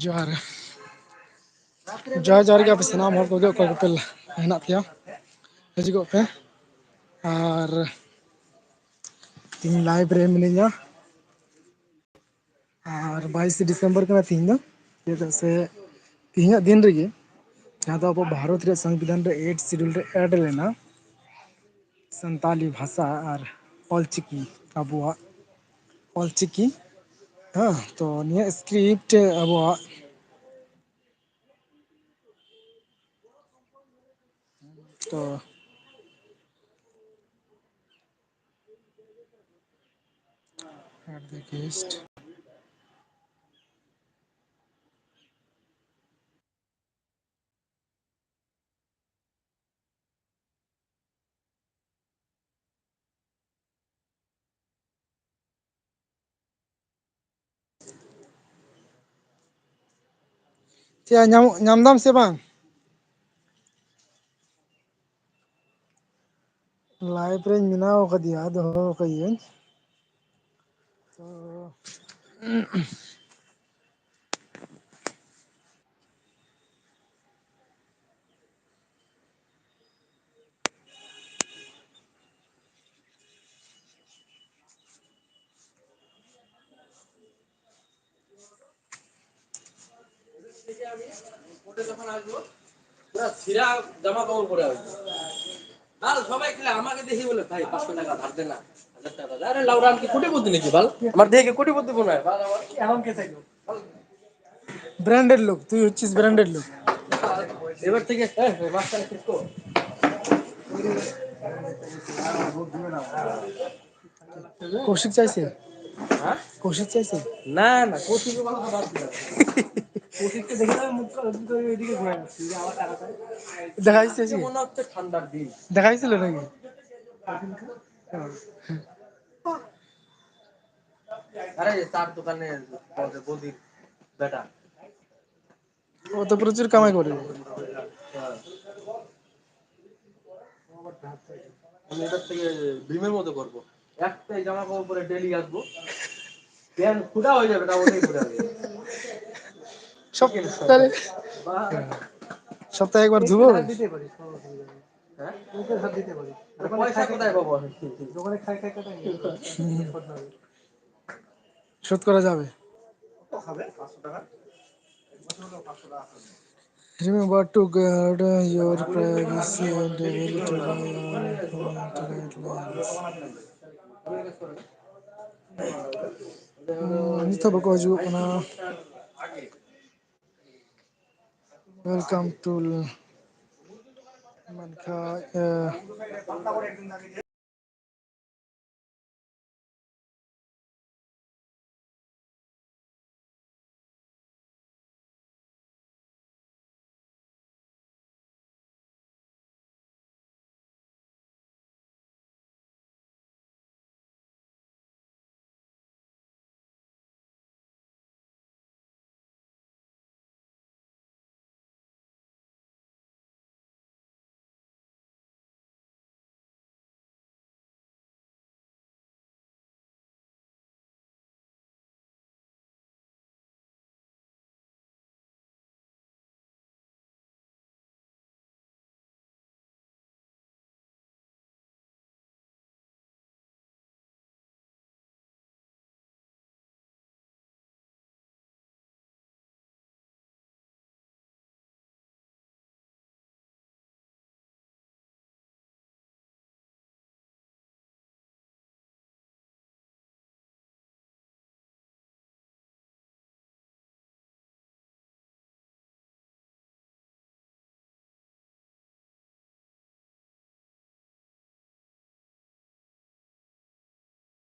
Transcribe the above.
ᱡᱚᱦᱟᱨ ᱡᱚᱦᱟᱨ ᱜᱮ ᱟᱯᱮ ᱥᱟᱱᱟᱢ ᱦᱚᱲ ᱠᱚᱜᱮ ᱚᱠᱚᱭ ᱠᱚᱯᱮ ᱦᱮᱱᱟᱜ ᱯᱮᱭᱟ ᱦᱤᱡᱩᱜᱚᱜ ᱯᱮ ᱟᱨ ᱤᱧ ᱞᱟᱭᱤᱵᱷ ᱨᱮ ᱢᱤᱱᱟᱹᱧᱟ ᱟᱨ 22 ᱰᱤᱥᱮᱢᱵᱚᱨ ᱠᱟᱱᱟ ᱛᱤᱦᱤᱧ ᱫᱚ ᱪᱮᱫᱟᱜ ᱥᱮ ᱛᱤᱦᱤᱧᱟᱜ ᱫᱤᱱ ᱨᱮᱜᱮ ᱡᱟᱦᱟᱸ ᱫᱚ ᱟᱵᱚ ᱵᱷᱟᱨᱚᱛ ᱨᱮᱭᱟᱜ ᱥᱚᱝᱵᱤᱫᱷᱟᱱ ᱨᱮ 8 ᱥᱤᱰᱩᱞ ᱨᱮ ᱮᱰ ᱞᱮᱱᱟ ᱥᱟᱱᱛᱟᱞᱤ ᱵᱷᱟᱥᱟ ᱟᱨ ᱚᱞᱪᱤᱠᱤ ᱟᱵᱚᱣᱟᱜ ᱚᱞᱪᱤᱠᱤ ᱦᱮᱸ ᱛᱚ ᱱᱤᱭᱟᱹ ᱥᱠᱨᱤᱯᱴ ᱟᱵᱚᱣᱟᱜ ᱛᱚ ᱪᱮᱫ ᱧᱟᱢ ᱫᱟᱢ ᱥᱮ ᱵᱟᱝ ᱞᱟᱭᱤᱵᱷ ᱨᱮᱧ ᱵᱮᱱᱟᱣ ᱟᱠᱟᱫᱮᱭᱟ ᱫᱚᱦᱚ ᱟᱠᱟᱫᱤᱭᱟᱹᱧ ᱛᱚ যখন আসবো পুরো ছিঁড়া জামা কাপড় পরে আসবো আর সবাই খেলে আমাকে দেখি বলে ভাই 500 টাকা ধার দে না 1000 টাকা আরে লাউরাম কি কোটি বুদ্ধি নাকি বাল আমার দেখে কোটি বুদ্ধি বনায় বাল আমার কি এখন কে চাইলো ব্র্যান্ডেড লোক তুই হচ্ছিস ব্র্যান্ডেড লোক এবার থেকে মাস্টার ঠিক কর কৌশিক চাইছে হ্যাঁ কৌশিক চাইছে না না কৌশিক ভালো বাদ দিলাম কৌশিককে দেখে আমি মুখ এদিকে ঘুরে যাচ্ছি যে আমার টাকা চাই দেখাইছে মনে হচ্ছে ঠান্ডার দিন দেখাইছিল নাকি আরে তার দোকানে বৌদির বেটা ও তো প্রচুর কামাই করে আমি এটার থেকে ভীমের মতো করবো একটাই জামা কাপড় পরে ডেলি আসবো প্যান্ট ফুটা হয়ে যাবে তা ওটাই পরে আসবো সপ্তাহে সপ্তাহে একবার ধুবো দিতে পারি হ্যাঁ ওকে ধার দিতে পারি পয়সা কোথায় পাবো দোকানে খাই খাই কাটাই শোধ করা যাবে হবে 500 টাকা Remember to guard your privacy and able to nito bako hijugog kana welcome to Manka